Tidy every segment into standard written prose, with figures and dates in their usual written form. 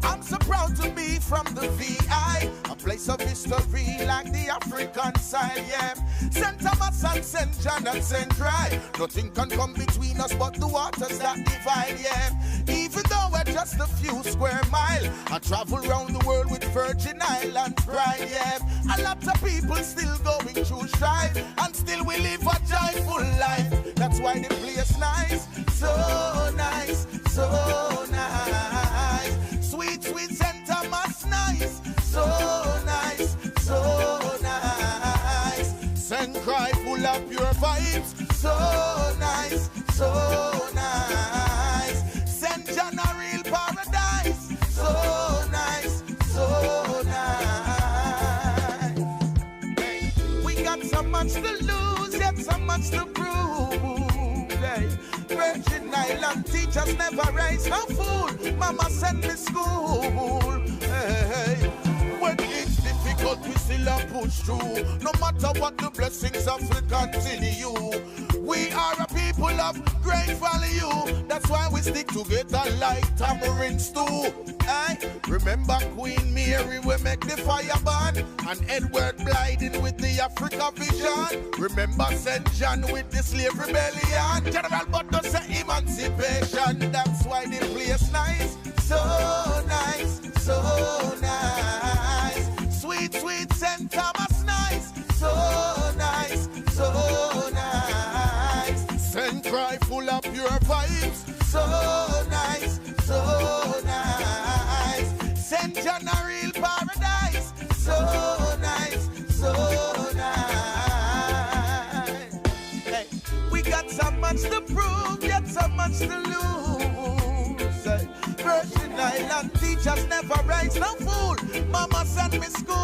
I'm so proud to be from the VI, a place of history like the African side, yeah. St. Thomas and St. John and St. Dry, nothing can come between us but the waters that divide, yeah. Even though we're just a few square miles, I travel around the world with Virgin Island pride, yeah. A lot of people still going through strife, and still we live a joyful life. That's why the place nice, so nice, so nice. Sweet, sweet St. Thomas, nice, so nice, so nice. St. Cry full of pure vibes, so nice, so nice. St. John a real paradise, so nice, so nice. Hey, we got so much to lose, yet so much to prove. Hey. Virgin Island teachers never raise no fool. Mama sent me school. Hey, when it's difficult, we still a push through. No matter what the blessings of will continue. We are a people of great value. That's why we stick together like tamarind stew. Hey, remember Queen Mary, we make the fire burn, and Edward Blyden with the Africa vision. Remember St. John with the slave rebellion. General Butler say emancipation. That's why the place nice, so nice, so nice. Sweet, sweet St. Thomas nice, so nice, so nice. St. Cry full of pure vibes, so nice, so nice. St. John a real paradise, so nice, so nice. Hey, we got so much to prove, yet so much to lose. Hey, Virgin Island teachers never raise no fool. Mama sent me school.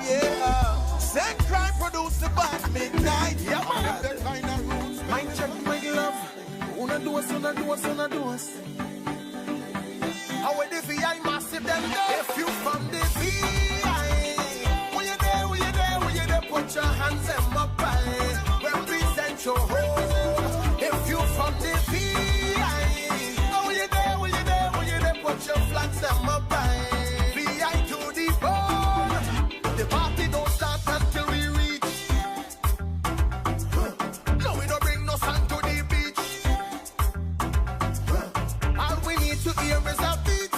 Yeah, St. Cry produce the band midnight. Yeah, man. Them kind of rules. Mind check, my love. Una duas, una duas, una duas. How are the VI massive them there? If you from the VI, will you there, will you there, will you there? Put your hands them up high. Represent your home. If you from the VI, will you there, will you there, will you there? Put your flags them up high. VI to the ball. The party don't start until we reach. No, we don't bring no sun to the beach. All we need to hear is a beat.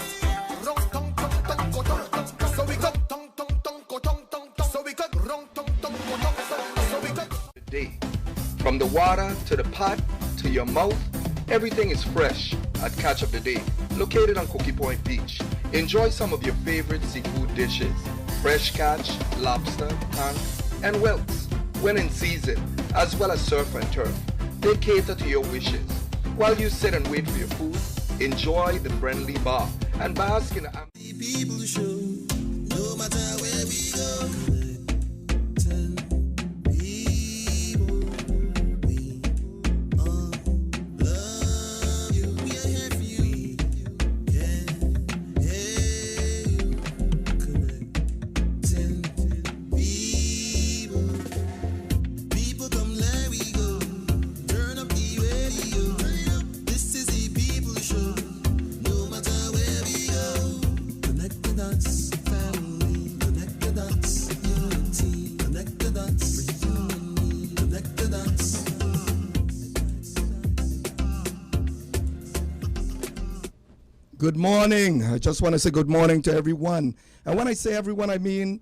So we go tong tong tong go tong tong tong. So we go rong tong tong go tong tong. So we go. Day. From the water to the pot to your mouth, everything is fresh at Catch of the Day, located on Cookie Point Beach. Enjoy some of your favorite seafood dishes, fresh catch, lobster, tank, and whelks when in season, as well as surf and turf. They cater to your wishes. While you sit and wait for your food, enjoy the friendly bar and bask in the People show, no matter where we go. Good morning. I just want to say good morning to everyone. And when I say everyone, I mean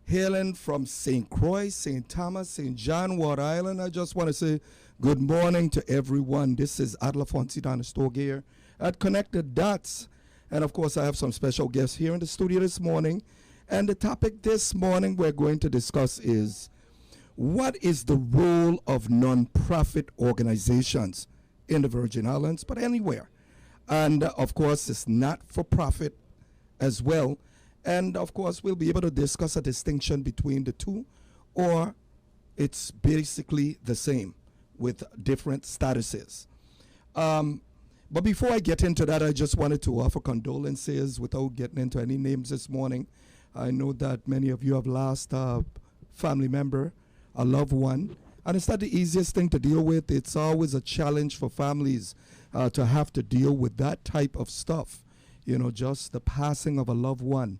hailing from St. Croix, St. Thomas, St. John, Ward Island. I just want to say good morning to everyone. This is Adler Fonsi Donnerstog here at Connected Dots. And of course, I have some special guests here in the studio this morning. And the topic this morning we're going to discuss is, what is the role of non-profit organizations in the Virgin Islands, but anywhere? And of course, it's not for profit as well. And of course, we'll be able to discuss a distinction between the two, or it's basically the same with different statuses. But before I get into that, I just wanted to offer condolences without getting into any names this morning. I know that many of you have lost a family member, a loved one, And it's not the easiest thing to deal with. It's always a challenge for families to have to deal with that type of stuff, you know, just the passing of a loved one.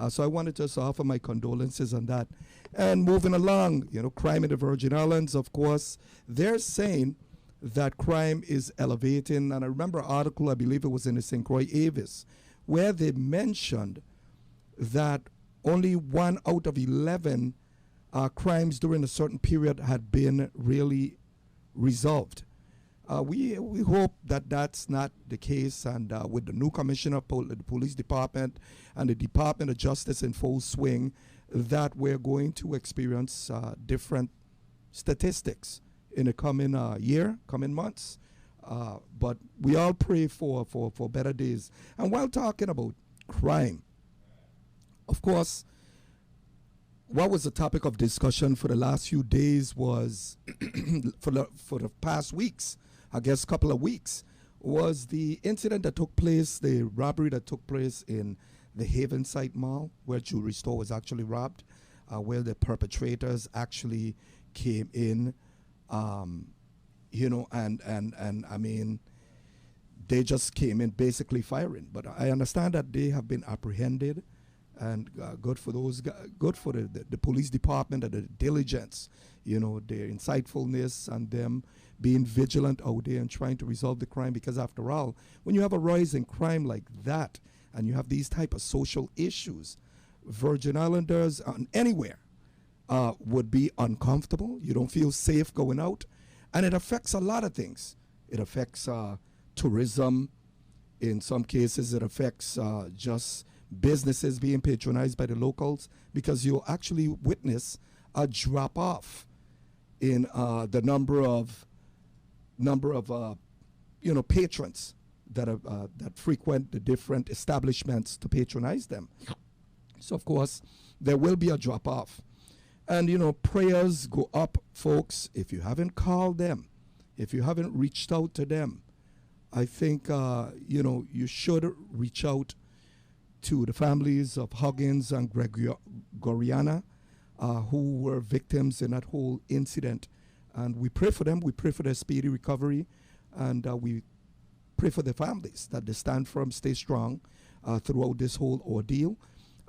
So I wanted to just offer my condolences on that. And moving along, you know, crime in the Virgin Islands, of course, they're saying that crime is elevating. And I remember an article, I believe it was in the St. Croix Avis, where they mentioned that only 1 out of 11 crimes during a certain period had been really resolved. We hope that that's not the case, and with the new commissioner of the police department and the Department of Justice in full swing, that we're going to experience different statistics in the coming coming months. But we all pray for better days. And while talking about crime, of course, what was the topic of discussion for the last few days was, for the past weeks, I guess couple of weeks, was the incident that took place, the robbery that took place in the Havenside Mall, where jewelry store was actually robbed, where the perpetrators actually came in, you know, and I mean, they just came in basically firing. But I understand that they have been apprehended. And good for those, good for the police department and the diligence, you know, their insightfulness and them being vigilant out there and trying to resolve the crime. Because after all, when you have a rise in crime like that and you have these type of social issues, Virgin Islanders anywhere would be uncomfortable. You don't feel safe going out. And it affects a lot of things. It affects tourism. In some cases, it affects just businesses being patronized by the locals, because you'll actually witness a drop off in the number of you know, patrons that frequent the different establishments to patronize them. So of course there will be a drop off, and you know, prayers go up, folks. If you haven't called them, if you haven't reached out to them, I think you know, you should reach out to the families of Huggins and Gregoriana, who were victims in that whole incident. And we pray for them. We pray for their speedy recovery. And we pray for their families, that they stand firm, stay strong throughout this whole ordeal,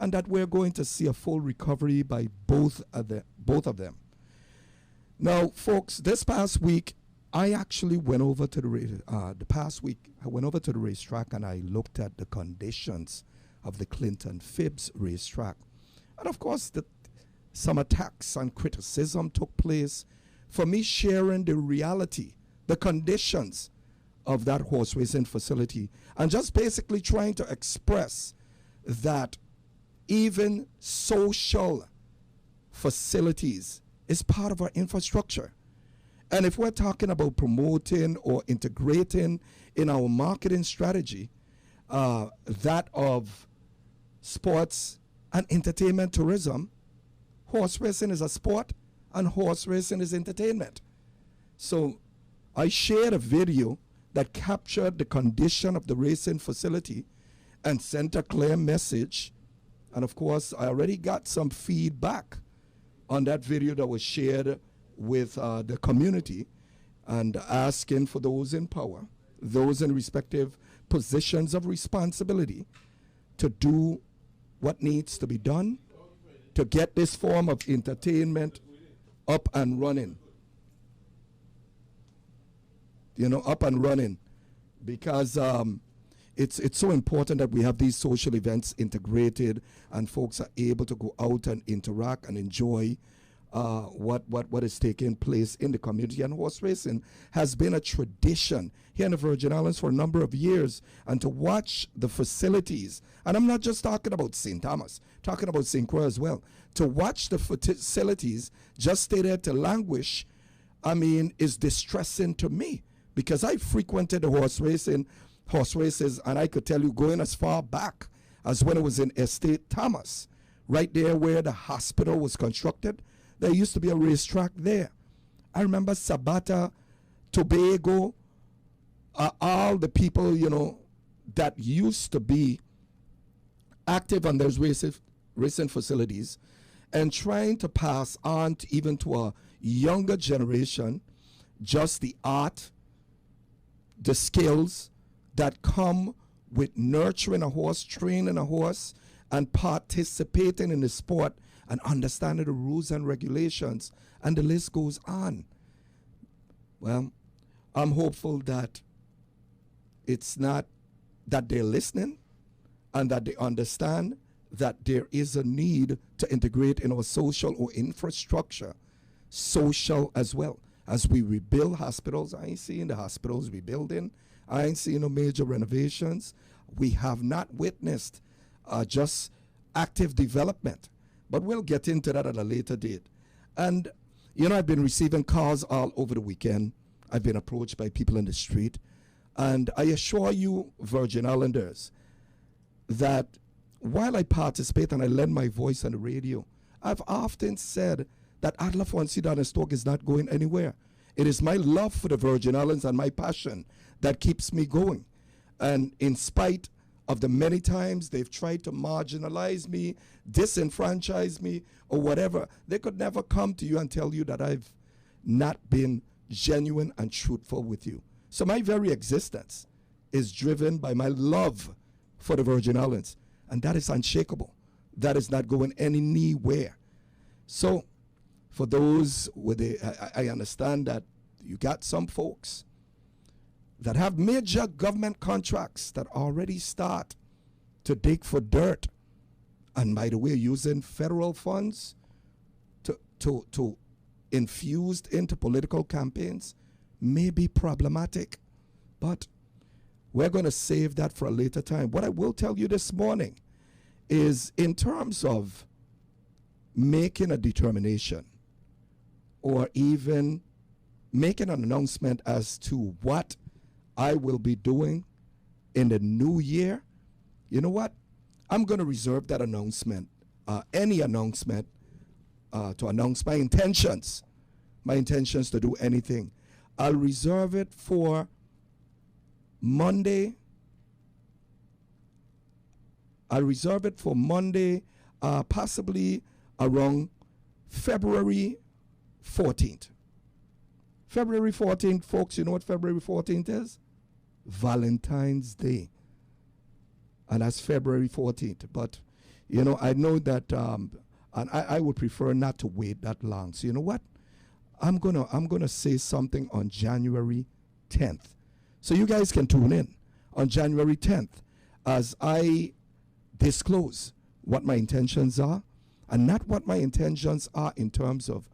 and that we're going to see a full recovery by both of them. Now, folks, this past week, I actually went over to the past week, I went over to the racetrack and I looked at the conditions of the Clinton Phibbs racetrack. And of course, some attacks and criticism took place for me sharing the reality, the conditions of that horse racing facility, and just basically trying to express that even social facilities is part of our infrastructure. And if we're talking about promoting or integrating in our marketing strategy, that of sports and entertainment tourism, horse racing is a sport and horse racing is entertainment. So I shared a video that captured the condition of the racing facility and sent a clear message. And of course, I already got some feedback on that video that was shared with the community, and asking for those in power, those in respective positions of responsibility, to do what needs to be done to get this form of entertainment up and running. You know, up and running, because it's so important that we have these social events integrated and folks are able to go out and interact and enjoy what is taking place in the community. And horse racing has been a tradition here in the Virgin Islands for a number of years. And to watch the facilities, and I'm not just talking about St. Thomas, talking about St. Croix as well, to watch the facilities just stay there to languish, I mean, is distressing to me, because I frequented the horse races, and I could tell you, going as far back as when it was in Estate Thomas, right there where the hospital was constructed, there used to be a racetrack there. I remember Sabata, Tobago, all the people, you know, that used to be active on those racing facilities, and trying to pass on to even to a, younger generation just the art, the skills that come with nurturing a horse, training a horse, and participating in the sport and understanding the rules and regulations, and the list goes on. Well, I'm hopeful that it's not that they're listening and that they understand that there is a need to integrate in our social or infrastructure, social as well. As we rebuild hospitals, I ain't seeing the hospitals rebuilding. I ain't seeing no major renovations. We have not witnessed just active development. But we'll get into that at a later date. And, you know, I've been receiving calls all over the weekend. I've been approached by people in the street. And I assure you, Virgin Islanders, that while I participate and I lend my voice on the radio, I've often said that Adler Fonseca Donnerstock is not going anywhere. It is my love for the Virgin Islands and my passion that keeps me going. And in spite of the many times they've tried to marginalize me, disenfranchise me, or whatever, they could never come to you and tell you that I've not been genuine and truthful with you. So my very existence is driven by my love for the Virgin Islands, and that is unshakable. That is not going anywhere. So for those with I understand that you got some folks that have major government contracts that already start to dig for dirt, and by the way, using federal funds to infused into political campaigns may be problematic. But we're going to save that for a later time. What I will tell you this morning is, in terms of making a determination or even making an announcement as to what I will be doing in the new year, you know what? I'm going to reserve that announcement, any announcement, to announce my intentions to do anything. I'll reserve it for Monday. Possibly around February 14th. February 14th, folks, you know what February 14th is? Valentine's Day. And that's February 14th. But, you know, I know that, and I would prefer not to wait that long. So you know what? I'm gonna say something on January 10th. So you guys can tune in on January 10th as I disclose what my intentions are, and not what my intentions are in terms of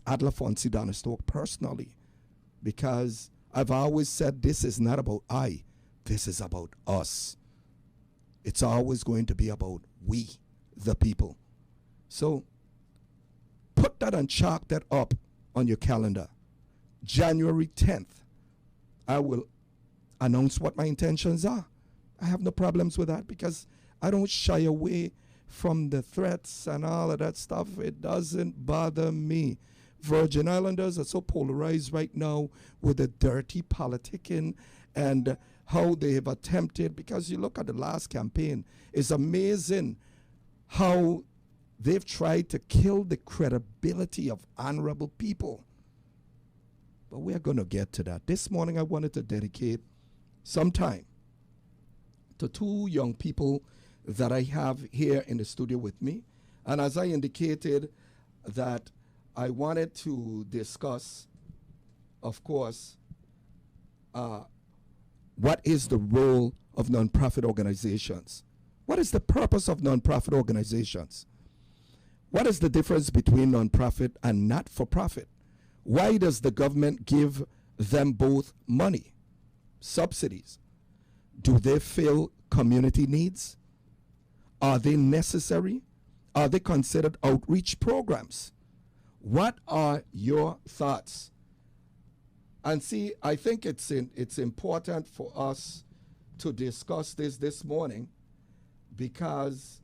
Adler Fonseca Donnerstock personally, because I've always said this is not about I, this is about us. It's always going to be about we, the people. So put that and chalk that up on your calendar. January 10th, I will announce what my intentions are. I have no problems with that because I don't shy away from the threats and all of that stuff. It doesn't bother me. Virgin Islanders are so polarized right now with the dirty politicking and how they have attempted, because you look at the last campaign, it's amazing how they've tried to kill the credibility of honorable people. But we're going to get to that. This morning I wanted to dedicate some time to two young people that I have here in the studio with me. And as I indicated, that I wanted to discuss, of course, what is the role of nonprofit organizations? What is the purpose of nonprofit organizations? What is the difference between nonprofit and not-for-profit? Why does the government give them both money, subsidies? Do they fill community needs? Are they necessary? Are they considered outreach programs? What are your thoughts? And see, I think it's important for us to discuss this morning, because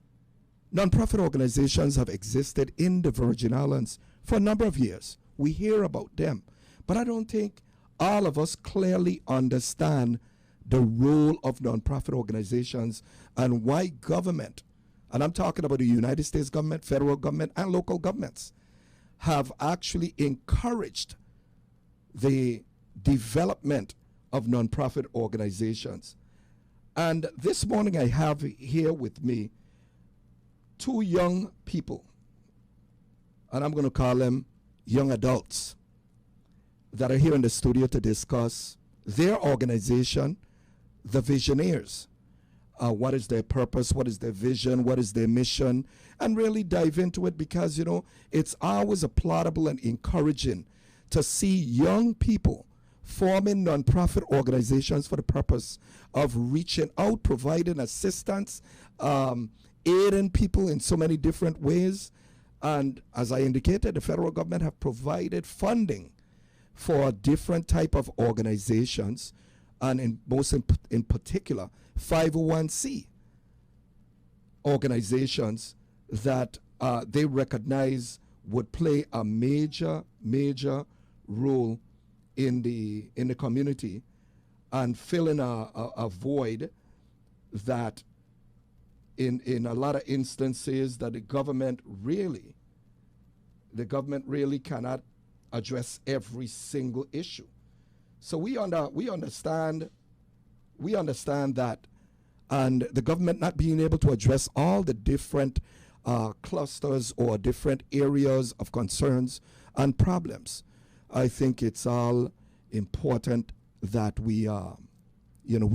nonprofit organizations have existed in the Virgin Islands for a number of years. We hear about them, but I don't think all of us clearly understand the role of nonprofit organizations and why government, and I'm talking about the United States government, federal government, and local governments, have actually encouraged the development of nonprofit organizations. And this morning I have here with me two young people, and I'm going to call them young adults, that are here in the studio to discuss their organization, the Visionaires. What is their purpose? What is their vision? What is their mission? And really dive into it, because, you know, it's always applaudable and encouraging to see young people forming nonprofit organizations for the purpose of reaching out, providing assistance, aiding people in so many different ways. And as I indicated, the federal government have provided funding for different type of organizations, and in particular 501c organizations that they recognize would play a major role in the community and filling a void that in a lot of instances that the government really cannot address every single issue. So we understand that, and the government not being able to address all the different clusters or different areas of concerns and problems. I think it's all important that we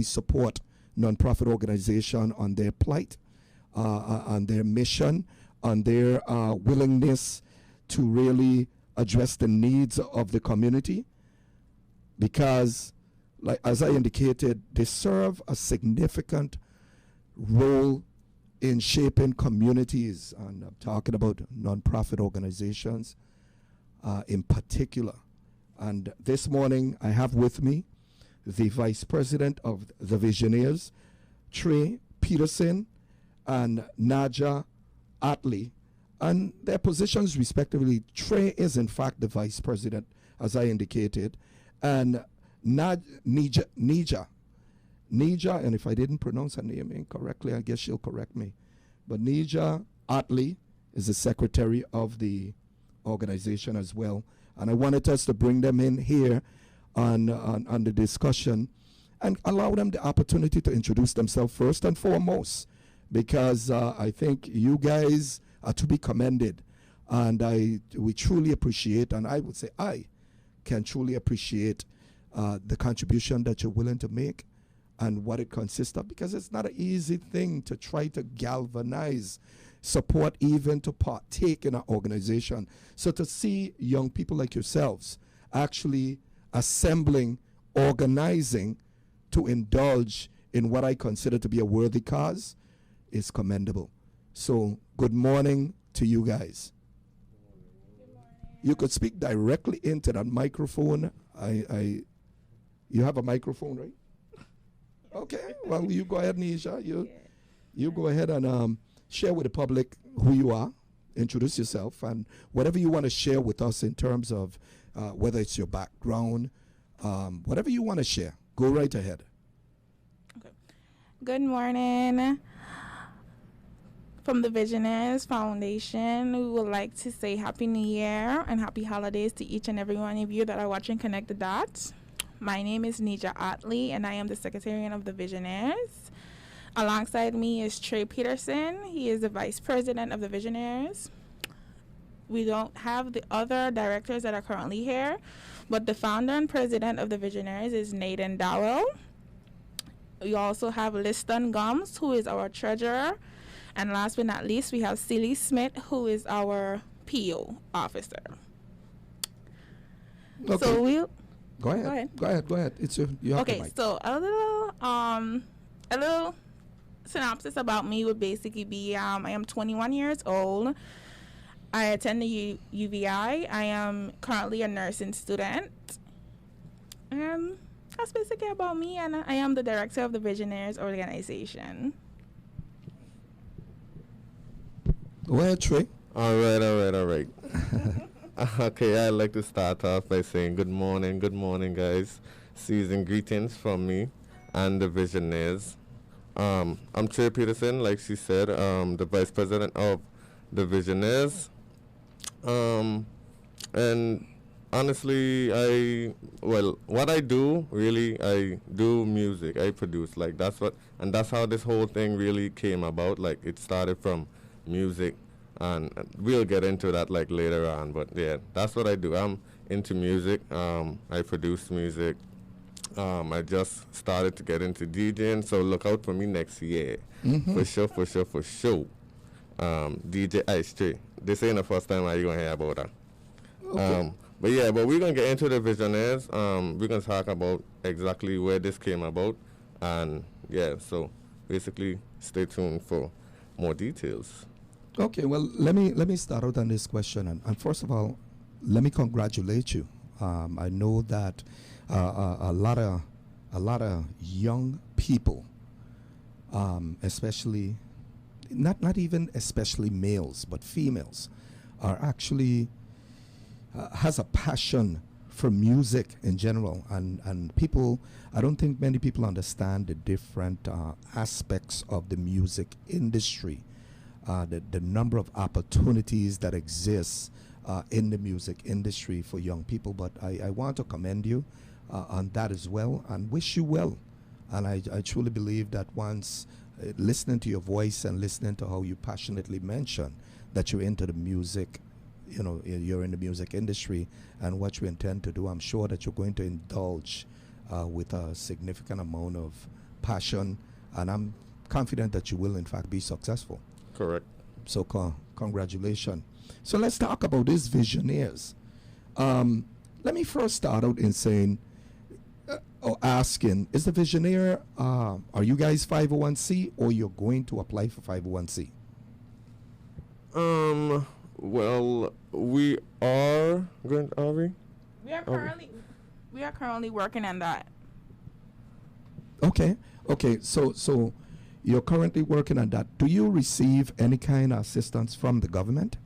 support nonprofit organization on their plight, on their mission, on their willingness to really address the needs of the community, because, like as I indicated, they serve a significant role in shaping communities, and I'm talking about nonprofit organizations in particular. And this morning I have with me the Vice President of the Visionaires, Trey Peterson and Naja Atley, and their positions respectively. Trey is in fact the Vice President, as I indicated, and Nija, and if I didn't pronounce her name incorrectly, I guess she'll correct me, but Nija Atley is the Secretary of the organization as well. And I wanted us to bring them in here on the discussion and allow them the opportunity to introduce themselves first and foremost, because I think you guys are to be commended, and we truly appreciate, and I would say I can truly appreciate the contribution that you're willing to make and what it consists of, because it's not an easy thing to try to galvanize support, even to partake in an organization. So to see young people like yourselves actually assembling, organizing to indulge in what I consider to be a worthy cause is commendable. So good morning to you guys. You could speak directly into that microphone. You have a microphone, right? Okay, well, you go ahead, Nisha. You go ahead and share with the public who you are, introduce yourself, and whatever you want to share with us in terms of whether it's your background, whatever you want to share. Go right ahead. Okay. Good morning. From the Visionaires Foundation, we would like to say Happy New Year and Happy Holidays to each and every one of you that are watching Connect the Dots. My name is Nija Atley, and I am the Secretariat of the Visionaires. Alongside me is Trey Peterson. He is the Vice President of the Visionaires. We don't have the other directors that are currently here, but the founder and president of the Visionaires is Nathan Dowell. We also have Liston Gums, who is our treasurer. And last but not least, we have Silly Smith, who is our PO officer. Okay. So we'll Go ahead. It's you have the okay, mic. so a little synopsis about me would basically be I am 21 years old. I attend the UVI. I am currently a nursing student. And that's basically about me, and I am the director of the Visionaires organization. Go ahead, Trey. All right. Okay, I'd like to start off by saying good morning, guys. Season greetings from me and the Visionaires. I'm Trey Peterson, like she said, the Vice President of the Visionaires. And honestly, what I do really, I do music. I produce. Like that's how this whole thing really came about. Like it started from music, and we'll get into that like later on. But yeah, that's what I do. I'm into music. I produce music. I just started to get into DJing, so look out for me next year. For sure. DJ Ice Tree. This ain't the first time you're gonna hear about that. Okay. But we're gonna get into the Visionaires. We're gonna talk about exactly where this came about, and yeah, so basically stay tuned for more details. Okay, well, let me start out on this question, and first of all, let me congratulate you. I know that a lot of young people, especially not even especially males, but females, are actually has a passion for music in general, and people. I don't think many people understand the different aspects of the music industry. The number of opportunities that exist in the music industry for young people. But I want to commend you on that as well and wish you well. And I truly believe that once listening to your voice and listening to how you passionately mention that you're into the music, you're in the music industry and what you intend to do, I'm sure that you're going to indulge with a significant amount of passion. And I'm confident that you will, in fact, be successful. Correct. So congratulations. So let's talk about these Visionaires. Let me first start out in saying, or asking, is the Visionaire, are you guys 501c or you're going to apply for 501c? Well, we are going, are we? We are currently working on that. Okay. So you're currently working on that. Do you receive any kind of assistance from the government?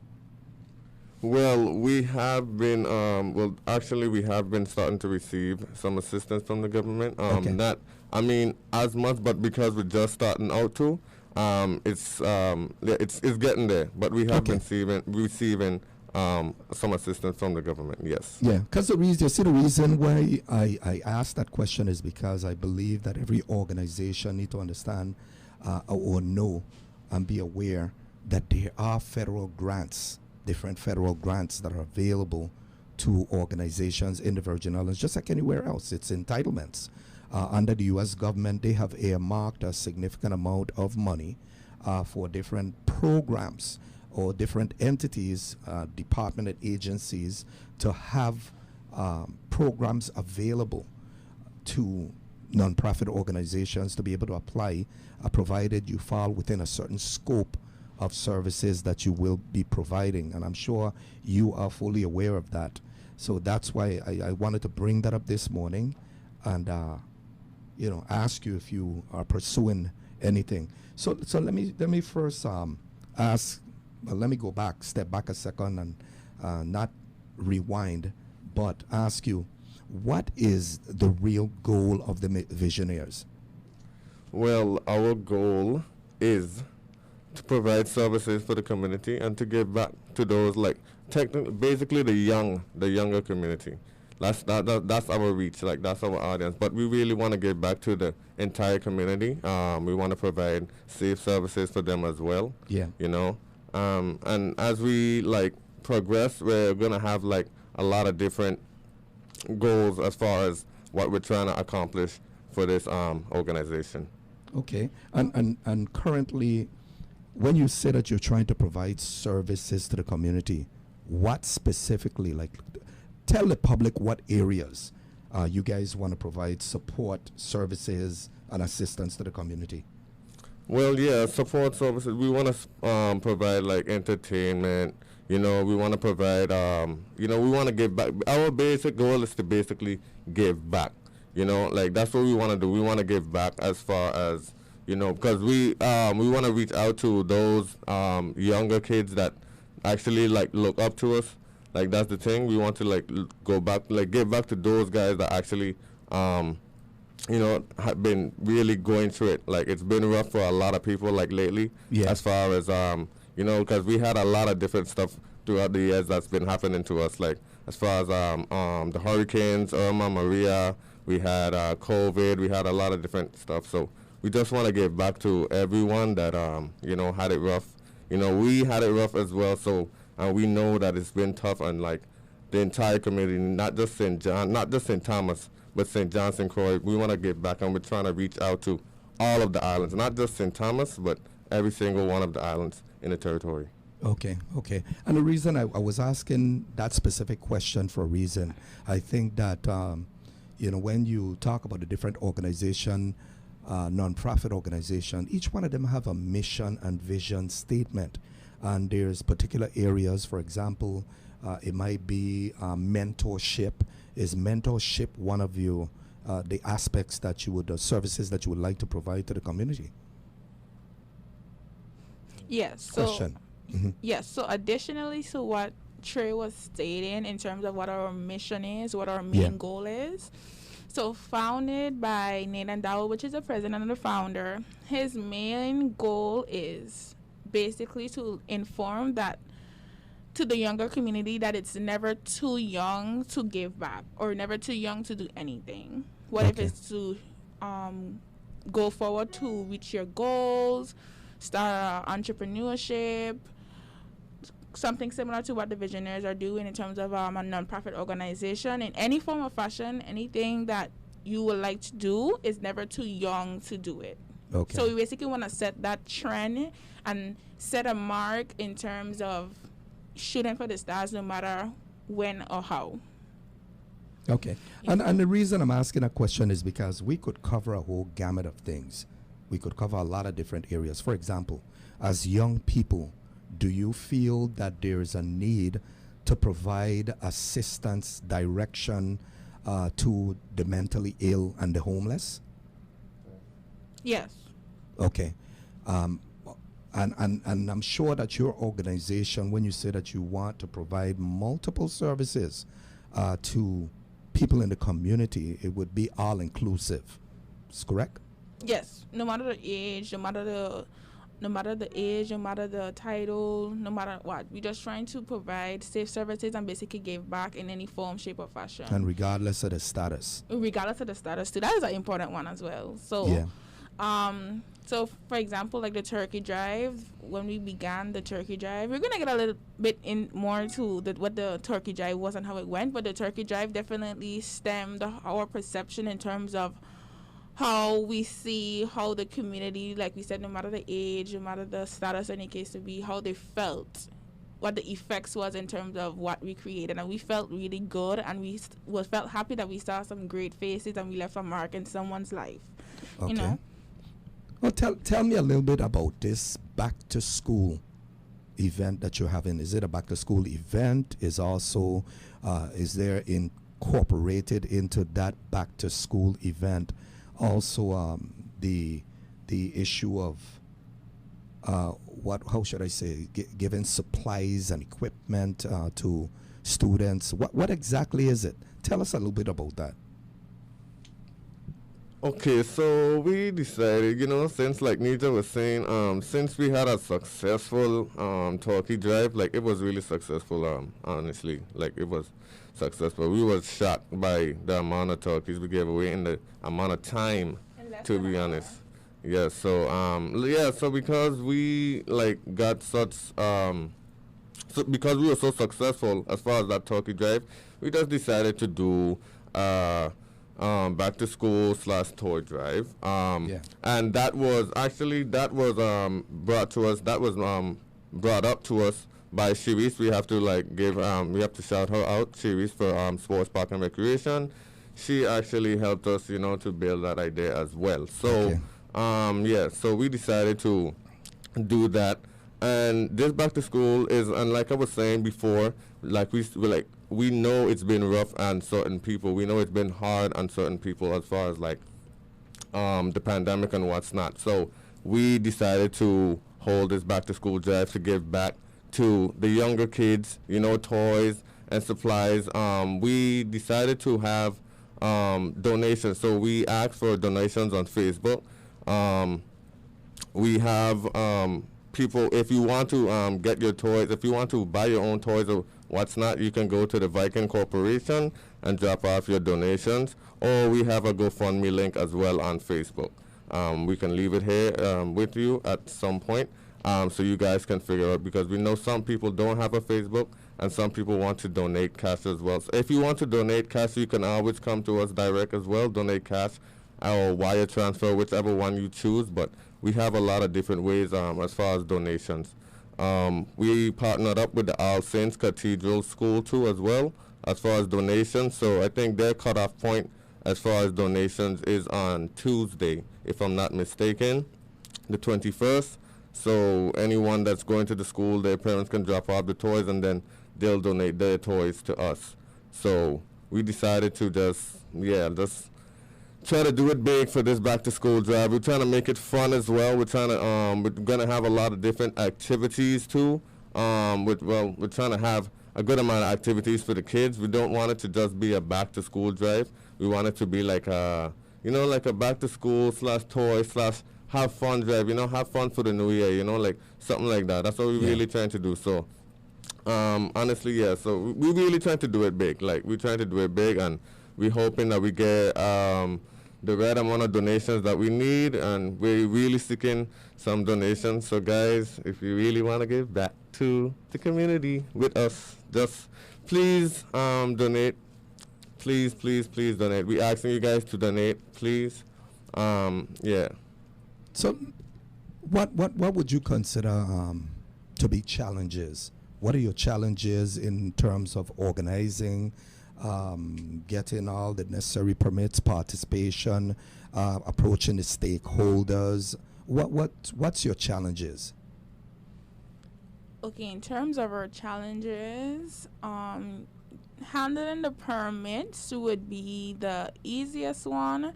Well, we have been, we have been starting to receive some assistance from the government. Okay. Not, as much, but because we're just starting out to, it's getting there. But we have been receiving some assistance from the government, yes. Yeah, because the reason why I asked that question is because I believe that every organization need to understand or know and be aware that there are federal grants, different federal grants that are available to organizations in the Virgin Islands, just like anywhere else. It's entitlements. Under the U.S. government, they have earmarked a significant amount of money for different programs or different entities, department and agencies to have programs available to nonprofit organizations to be able to apply, provided you fall within a certain scope of services that you will be providing. And I'm sure you are fully aware of that. So that's why I wanted to bring that up this morning and ask you if you are pursuing anything. So let me first ask. Well, let me step back a second and not rewind, but ask you, what is the real goal of the Visionaires? Well, our goal is to provide services for the community and to give back to those, like, basically the younger community. That's our reach, like that's our audience. But we really want to give back to the entire community. We want to provide safe services for them as well. Yeah. And as we progress, we're gonna have a lot of different goals as far as what we're trying to accomplish for this organization. Okay. And currently, when you say that you're trying to provide services to the community, what specifically, tell the public what areas you guys want to provide support, services, and assistance to the community? Well, yeah, support services. We want to provide entertainment. We want to provide. We want to give back. Our basic goal is to basically give back. That's what we want to do. We want to give back as far as because we want to reach out to those younger kids that actually look up to us. That's the thing. We want to go back, give back to those guys that actually have been really going through it. It's been rough for a lot of people lately. Yeah. As far as because we had a lot of different stuff throughout the years that's been happening to us, like as far as the hurricanes, Irma, Maria, we had COVID, we had a lot of different stuff. So we just want to give back to everyone that had it rough. We had it rough as well. So we know that it's been tough on like the entire community, not just St. Thomas, but St. John, St. Croix. We want to give back, and we're trying to reach out to all of the islands, not just St. Thomas, but every single one of the islands in the territory. Okay. And the reason I was asking that specific question for a reason, I think that, when you talk about the different organization, non-profit organization, each one of them have a mission and vision statement. And there's particular areas, for example, it might be mentorship. Is mentorship one of you, the aspects that you would, the services that you would like to provide to the community? Yes. Question. Yes. So additionally to what Trey was stating in terms of what our mission is, what our main goal is. So founded by Nathan Dowell, which is the president and the founder, his main goal is basically to inform that to the younger community that it's never too young to give back or never too young to do anything. What if it's to go forward to reach your goals, start entrepreneurship, something similar to what the Visionaries are doing in terms of a nonprofit organization. In any form or fashion, anything that you would like to do is never too young to do it. Okay. So we basically want to set that trend and set a mark in terms of shooting for the stars no matter when or how. Okay. And the reason I'm asking a question is because we could cover a whole gamut of things. We could cover a lot of different areas. For example, as young people, do you feel that there is a need to provide assistance, direction to the mentally ill and the homeless? Yes. Okay. And I'm sure that your organization, when you say that you want to provide multiple services to people in the community, it would be all inclusive. Is correct? Yes. No matter the age, no matter the age, no matter the title, no matter what. We're just trying to provide safe services and basically give back in any form, shape, or fashion. And regardless of the status. Regardless of the status, too. That is an important one as well. So, so for example, like the turkey drive, when we began the turkey drive, we're going to get a little bit in more to what the turkey drive was and how it went, but the turkey drive definitely stemmed our perception in terms of how we see how the community, like we said, no matter the age, no matter the status, any case to be, how they felt, what the effects was in terms of what we created. And we felt really good, and we felt happy that we saw some great faces and we left a mark in someone's life. Okay. You know? Well, tell me a little bit about this back to school event that you're having. Is it a back to school event? Is there incorporated into that back to school event also the issue of how should I say, giving supplies and equipment to students? What exactly is it? Tell us a little bit about that. Okay, so we decided, since like Nita was saying, since we had a successful turkey drive, like it was really successful, honestly, like it was successful. We was shocked by the amount of turkeys we gave away and the amount of time, to be honest. Yeah, so because we like got such, because we were so successful as far as that turkey drive, we just decided to do back to school / toy drive. And that was brought up to us by Shiris. We have to we have to shout her out, Shiris, for Sports Park and Recreation. She actually helped us, to build that idea as well. So, so we decided to do that. And this back to school is, and like I was saying before, we know it's been rough on certain people. We know it's been hard on certain people as far as the pandemic and what's not. So we decided to hold this back to school drive to give back to the younger kids, toys and supplies. We decided to have donations. So we asked for donations on Facebook. We have people, if you want to get your toys, if you want to buy your own toys or what's not, you can go to the Viking Corporation and drop off your donations. Or we have a GoFundMe link as well on Facebook. We can leave it here with you at some point so you guys can figure out, because we know some people don't have a Facebook and some people want to donate cash as well. So if you want to donate cash, you can always come to us direct as well, donate cash or wire transfer, whichever one you choose. But we have a lot of different ways as far as donations. We partnered up with the All Saints Cathedral School too as well as far as donations. So I think their cutoff point as far as donations is on Tuesday, if I'm not mistaken, the 21st. So anyone that's going to the school, their parents can drop off the toys and then they'll donate their toys to us. So we decided to just try to do it big for this back to school drive. We're trying to make it fun as well. We're trying to we're gonna have a lot of different activities too. We're trying to have a good amount of activities for the kids. We don't want it to just be a back to school drive. We want it to be like a like a back to school / toy / have fun drive. Have fun for the new year. Like something like that. That's what we're really trying to do. So honestly, yeah. So we're really trying to do it big. Like we're trying to do it big, and we're hoping that we get the right amount of donations that we need, and we're really seeking some donations. So guys, if you really want to give back to the community with us, just please donate. Please donate. We're asking you guys to donate, please. Yeah. So what would you consider to be challenges? What are your challenges in terms of organizing, getting all the necessary permits, participation, approaching the stakeholders? What's your challenges? Okay, in terms of our challenges, handling the permits would be the easiest one,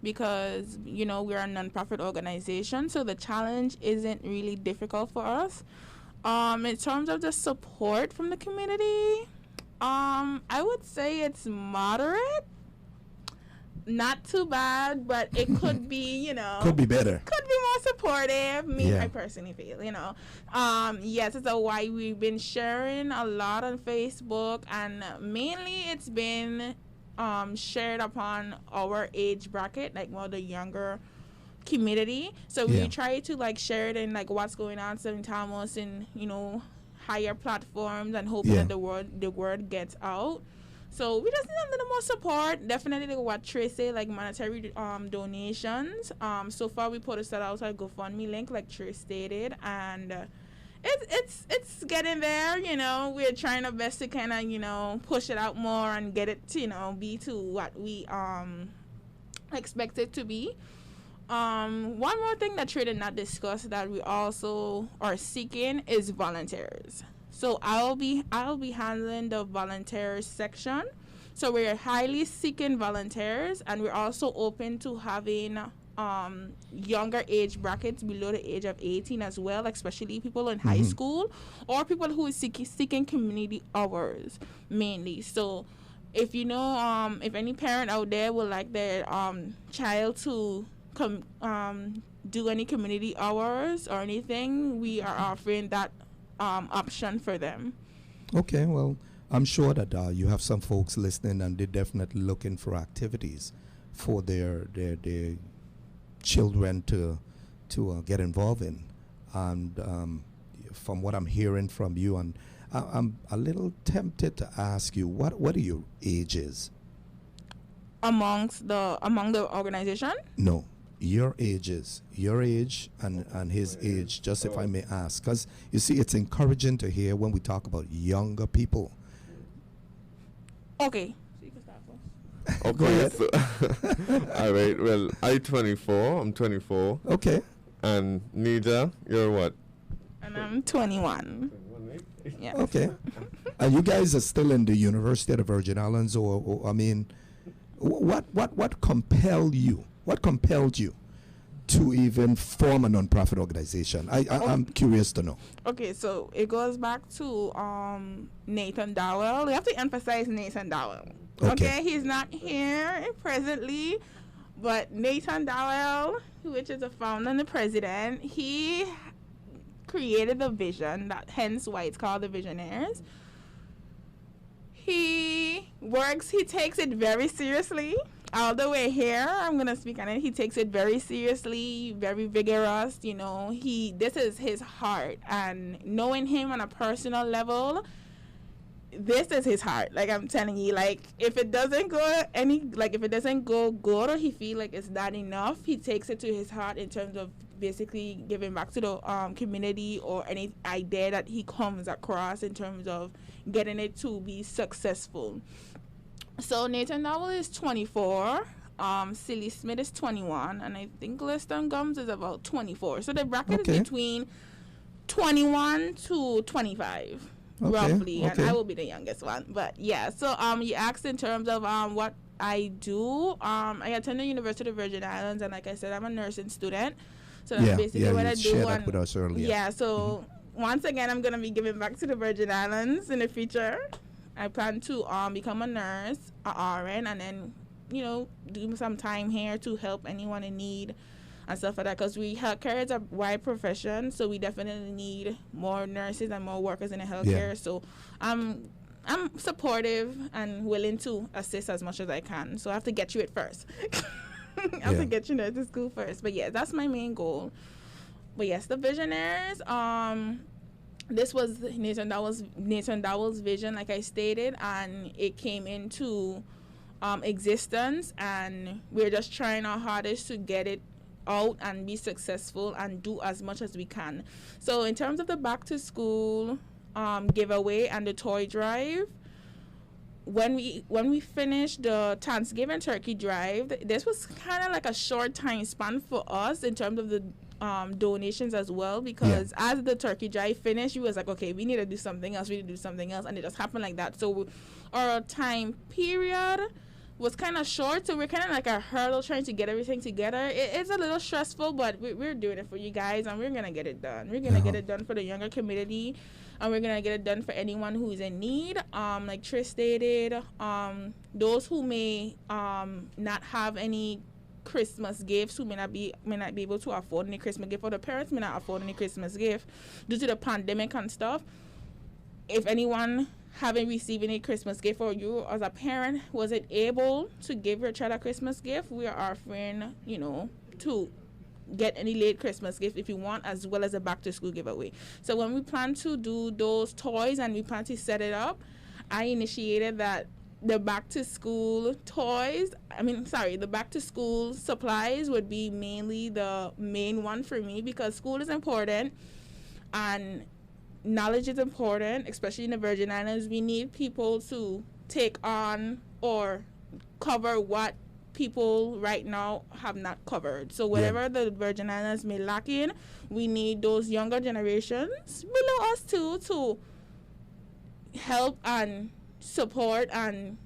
because we're a non-profit organization, so the challenge isn't really difficult for us. In terms of the support from the community, I would say it's moderate. Not too bad, but it could be, could be better. Could be more supportive. I personally feel, yes, it's why we've been sharing a lot on Facebook, and mainly it's been shared upon our age bracket, like more the younger community. So we try to share it in what's going on St. Thomas in higher platforms, and hoping that the word gets out. So we just need a little more support. Definitely what Trey said, monetary donations. So far we posted out a GoFundMe link, like Trey stated, and it's getting there. We're trying our best to kind of push it out more and get it to be to what we expect it to be. One more thing that Trey did not discuss that we also are seeking is volunteers. So I'll be handling the volunteers section. So we're highly seeking volunteers, and we're also open to having younger age brackets below the age of 18 as well, especially people in high school or people who is seeking community hours mainly. So if if any parent out there would like their child to do any community hours or anything, we are offering that option for them. Okay, well, I'm sure that you have some folks listening, and they're definitely looking for activities for their children to get involved in. And from what I'm hearing from you, and I'm a little tempted to ask you, what are your ages? Among the organization? No. Your ages, your age and his age, just if I may ask, because you see, it's encouraging to hear when we talk about younger people. Okay. So you can start first. Go ahead. So all right. Well, I'm 24. Okay. And Nija, you're what? And I'm 21. Yeah. Okay. And you guys are still in the University of the Virgin Islands, or I mean, what compelled you? What compelled you to even form a non-profit organization? I'm curious to know. Okay, so it goes back to Nathan Dowell. We have to emphasize Nathan Dowell. Okay, he's not here presently, but Nathan Dowell, which is the founder and the president, he created the vision, that hence why it's called the Visionaires. He takes it very seriously. All the way here, I'm gonna speak on it. He takes it very seriously, very vigorous. You know, this is his heart, and knowing him on a personal level, this is his heart. Like I'm telling you, like if it doesn't go good, or he feel like it's not enough, he takes it to his heart in terms of basically giving back to the community, or any idea that he comes across in terms of getting it to be successful. So Nathan Dowell is 24, Silly Smith is 21, and I think Liston Gums is about 24. So the bracket is between 21 to 25, roughly, and I will be the youngest one. But yeah, so you asked in terms of what I do. I attend the University of Virgin Islands, and like I said, I'm a nursing student. So that's basically what I do. Shared that with us earlier. Yeah, so once again, I'm going to be giving back to the Virgin Islands in the future. I plan to become a nurse, a RN, and then, you know, do some time here to help anyone in need and stuff like that. Because healthcare is a wide profession, so we definitely need more nurses and more workers in the healthcare. Yeah. So I'm supportive and willing to assist as much as I can. So I have to get you it first. I have to get you to school first. But yeah, that's my main goal. But yes, the Visionaires. This was Nathan Dowell's vision, like I stated, and it came into existence, and we're just trying our hardest to get it out and be successful and do as much as we can. So in terms of the back to school giveaway and the toy drive, when we finished the Thanksgiving turkey drive, this was kind of like a short time span for us in terms of the donations as well, because as the turkey drive finished, we was like, okay, we need to do something else, and it just happened like that. So our time period was kind of short, so we're kind of like a hurdle trying to get everything together. It's a little stressful, but we're doing it for you guys, and we're gonna get it done. We're gonna get it done for the younger community, and we're gonna get it done for anyone who's in need. Like Trish stated, those who may not have any Christmas gifts, who may not be able to afford any Christmas gift, or the parents may not afford any Christmas gift due to the pandemic and stuff. If anyone haven't received any Christmas gift, or you as a parent wasn't able to give your child a Christmas gift, we are offering, you know, to get any late Christmas gift if you want, as well as a back to school giveaway. So when we plan to do those toys and we plan to set it up, I initiated that the back to school the back to school supplies would be mainly the main one for me, because school is important and knowledge is important, especially in the Virgin Islands. We need people to take on or cover what people right now have not covered. So whatever the Virgin Islands may lack in, we need those younger generations below us too to help and support and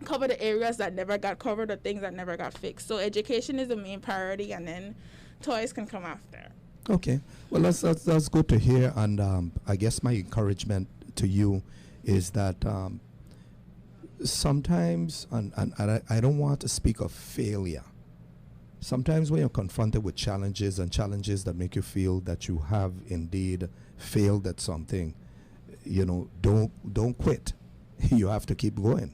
cover the areas that never got covered, or things that never got fixed. So education is the main priority, and then toys can come after. Okay, well that's good to hear, and I guess my encouragement to you is that sometimes, and I don't want to speak of failure. Sometimes when you're confronted with challenges that make you feel that you have indeed failed at something, you know, don't quit. You have to keep going.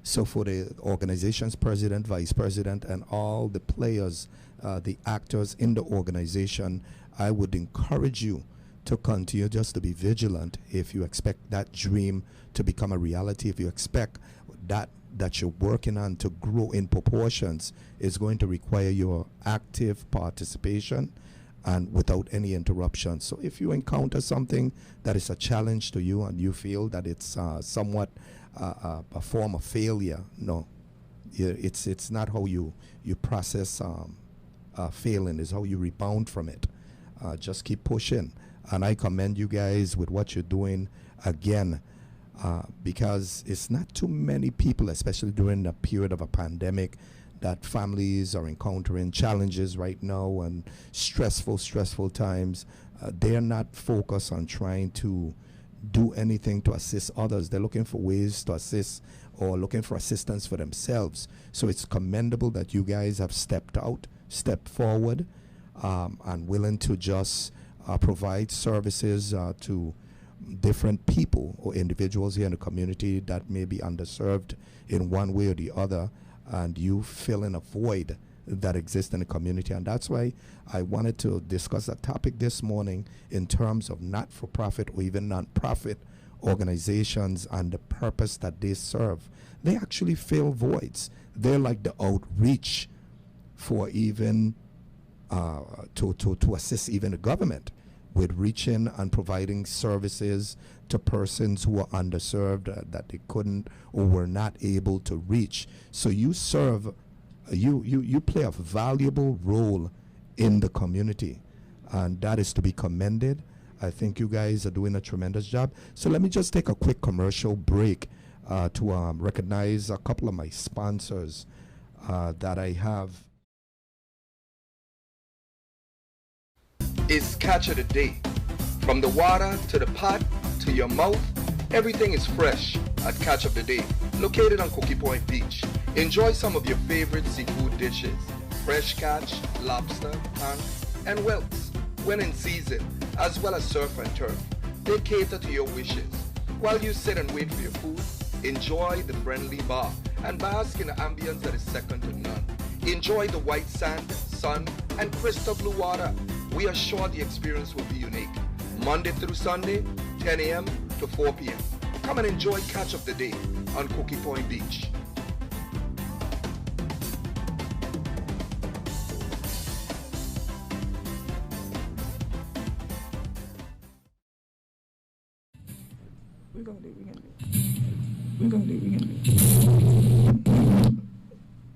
So for the organization's president, vice president, and all the players, the actors in the organization, I would encourage you to continue just to be vigilant. If you expect that dream to become a reality, if you expect that you're working on to grow in proportions, is going to require your active participation and without any interruption. So if you encounter something that is a challenge to you and you feel that it's somewhat a form of failure, no, it's not how you process failing. It's how you rebound from it. Just keep pushing, and I commend you guys with what you're doing again, because it's not too many people, especially during the period of a pandemic, that families are encountering challenges right now and stressful times. They're not focused on trying to do anything to assist others. They're looking for ways to assist or looking for assistance for themselves. So it's commendable that you guys have stepped forward, and willing to just provide services to different people or individuals here in the community that may be underserved in one way or the other, and you fill in a void that exists in the community. And that's why I wanted to discuss that topic this morning in terms of not-for-profit or even non-profit organizations and the purpose that they serve. They actually fill voids. They're like the outreach for even to assist even the government with reaching and providing services to persons who are underserved that they couldn't or were not able to reach. So you serve, you play a valuable role in the community, and that is to be commended. I think you guys are doing a tremendous job. So let me just take a quick commercial break to recognize a couple of my sponsors that I have. Is Catch of the Day. From the water to the pot to your mouth, everything is fresh at Catch of the Day, located on Cookie Point Beach. Enjoy some of your favorite seafood dishes: fresh catch, lobster, tongue, and whelks when in season, as well as surf and turf. They cater to your wishes. While you sit and wait for your food, enjoy the friendly bar and bask in the ambience that is second to none. Enjoy the white sand, sun, and crystal blue water. We are sure the experience will be unique. Monday through Sunday, 10 a.m. to 4 p.m. Come and enjoy Catch of the Day on Cookie Point Beach. We're gonna do.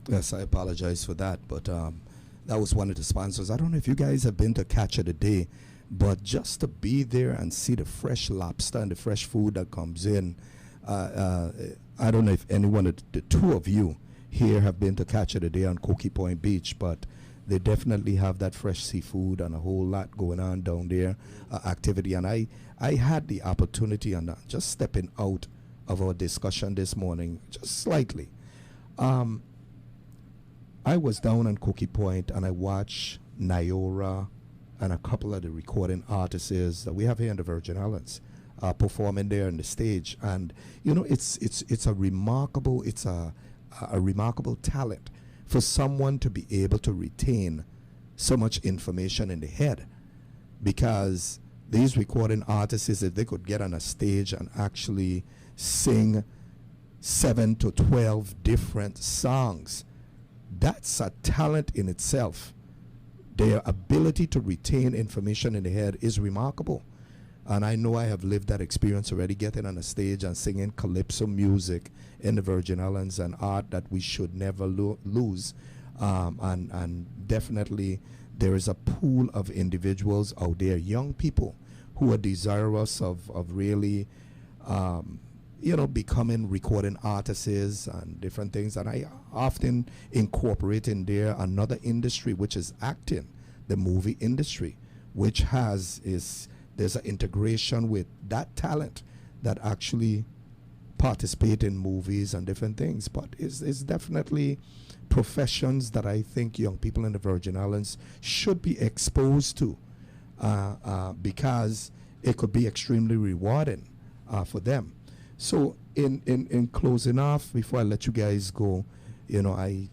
Yes, I apologize for that, but that was one of the sponsors. I don't know if you guys have been to Catch of the Day, but just to be there and see the fresh lobster and the fresh food that comes in, I don't know if anyone of the two of you here have been to Catch of the Day on Cookie Point Beach, but they definitely have that fresh seafood and a whole lot going on down there, activity. And I had the opportunity, and just stepping out of our discussion this morning, just slightly, I was down on Cookie Point and I watched Nyora and a couple of the recording artists that we have here in the Virgin Islands performing there on the stage. And you know, it's a remarkable remarkable talent for someone to be able to retain so much information in the head, because these recording artists, if they could get on a stage and actually sing 7 to 12 different songs, that's a talent in itself. Their ability to retain information in the head is remarkable. And I know I have lived that experience already, getting on a stage and singing calypso music in the Virgin Islands, an art that we should never lose. And definitely there is a pool of individuals out there, young people, who are desirous of really becoming recording artists and different things. And I often incorporate in there another industry, which is acting, the movie industry, which there's an integration with that talent that actually participate in movies and different things. But it's definitely professions that I think young people in the Virgin Islands should be exposed to, because it could be extremely rewarding for them. So in closing off, before I let you guys go, I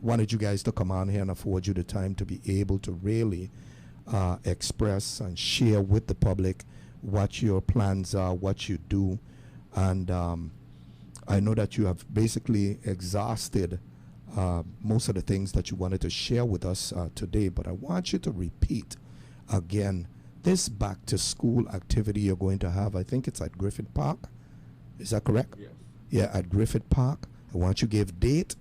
wanted you guys to come on here and afford you the time to be able to really express and share with the public what your plans are, what you do. And I know that you have basically exhausted most of the things that you wanted to share with us today, but I want you to repeat again this back to school activity you're going to have. I think it's at Griffith Park. Is that correct? Yes. Yeah, at Griffith Park. I want you to give date,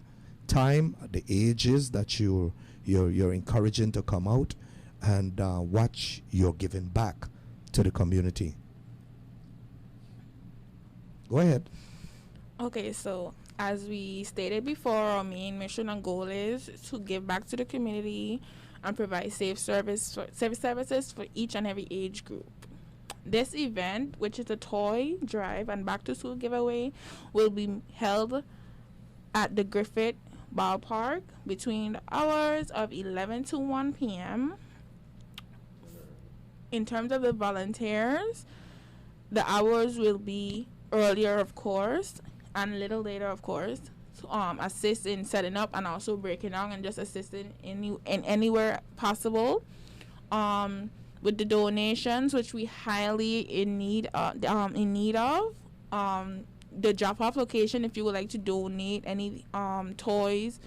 time, the ages that you're encouraging to come out, and what you're giving back to the community. Go ahead. Okay, so as we stated before, our main mission and goal is to give back to the community and provide safe services for each and every age group. This event, which is a toy drive and back to school giveaway, will be held at the Griffith Ballpark between the hours of 11 to 1 p.m. in terms of the volunteers, the hours will be earlier, of course, and a little later, of course, to assist in setting up and also breaking down and just assisting in anywhere possible. With the donations, which we highly in need of. The drop-off location, if you would like to donate any toys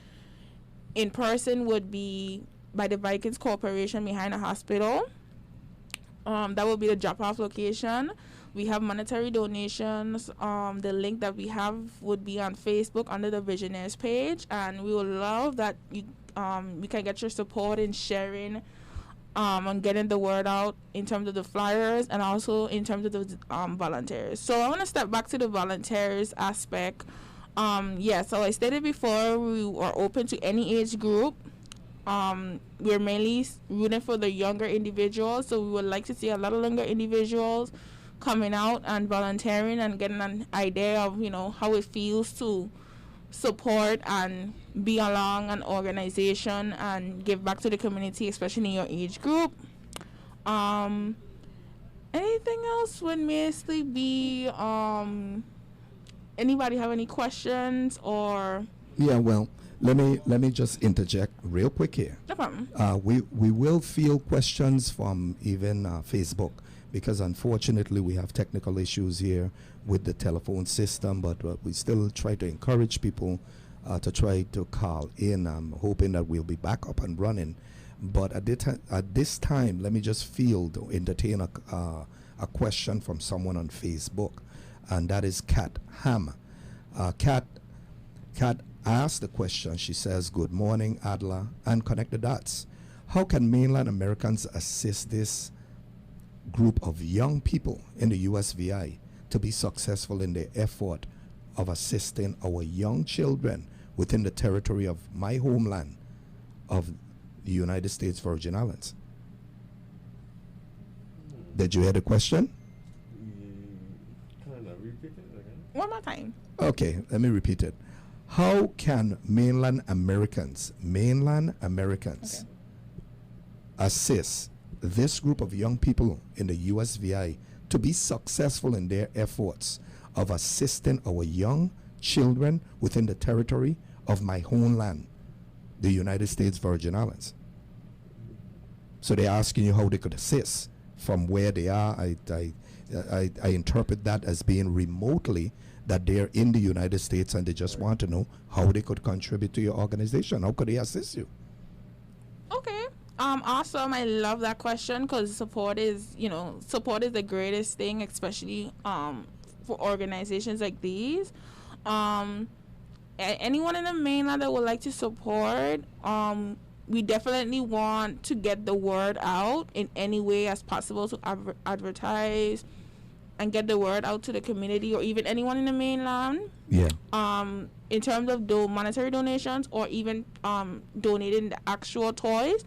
in person, would be by the Vikings Corporation behind the hospital. That will be the drop-off location. We have monetary donations. The link that we have would be on Facebook under the Visionaries page, and we would love that you can get your support in sharing on getting the word out in terms of the flyers and also in terms of the volunteers. So I want to step back to the volunteers aspect. So I stated before, we are open to any age group. We're mainly rooting for the younger individuals, so we would like to see a lot of younger individuals coming out and volunteering and getting an idea of, how it feels to support and be along an organization and give back to the community, especially in your age group. Anything else would mostly be anybody have any questions or? Yeah, well, let me just interject real quick here. No problem. We will field questions from even Facebook, because unfortunately we have technical issues here with the telephone system, but we still try to encourage people to try to call in. I'm hoping that we'll be back up and running. But at this time, let me just entertain a question from someone on Facebook, and that is Kat Ham. Kat asked the question. She says, "Good morning, Adla, and Connect the Dots. How can mainland Americans assist this group of young people in the USVI to be successful in their effort of assisting our young children within the territory of my homeland of the United States Virgin Islands?" Did you hear the question? Kind of repeat it again. One more time. Okay, let me repeat it. How can mainland Americans Okay. assist this group of young people in the USVI to be successful in their efforts of assisting our young children within the territory of my homeland, the United States Virgin Islands? So they're asking you how they could assist from where they are. I interpret that as being remotely, that they're in the United States and they just want to know how they could contribute to your organization. How could they assist you? Okay. Awesome. I love that question, because support is the greatest thing, especially for organizations like these. Anyone in the mainland that would like to support, we definitely want to get the word out in any way as possible to advertise and get the word out to the community or even anyone in the mainland. Yeah. In terms of monetary donations or even donating the actual toys,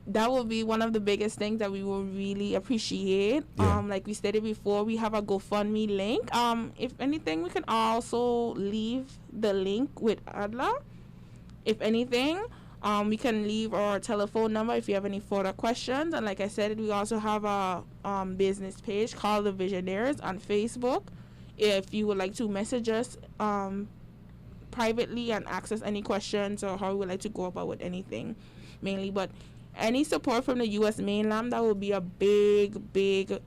that will be one of the biggest things that we will really appreciate. Yeah. Like we stated before, we have a GoFundMe link. If anything, we can also leave the link with Adla. If anything, we can leave our telephone number if you have any further questions. And like I said, we also have a business page called The Visionaries on Facebook. If you would like to message us privately and ask us any questions or how we would like to go about with anything mainly. But any support from the U.S. mainland, that will be a big